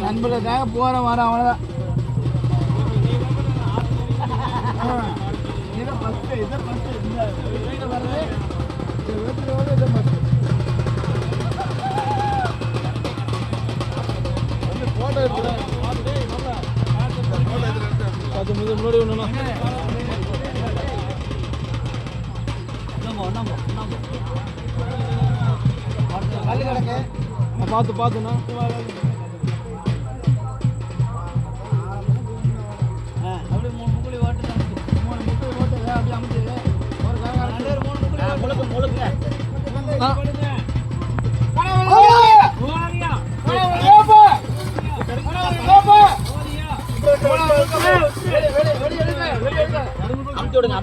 நண்பர்களுக்காக போகிறேன் வரேன் அவ்வளோதான். இதை ஃபஸ்ட்டு இந்த வீடு வர்றது வீட்டுக்கு இதை ஃபஸ்ட்டு ஃபோட்டோ எடுத்துகிறேன். அது முன்னாடி ஒன்றுண்ணா கல் கிடக்கு பார்த்துண்ணா. அப்படியே 3 முக்குளி ஓட்டு 3 முக்குளி ஓட்டு அப்படியே அமைச்சு ஒரு காலம் 3 முழுக்க அமுச்சு விடுங்க.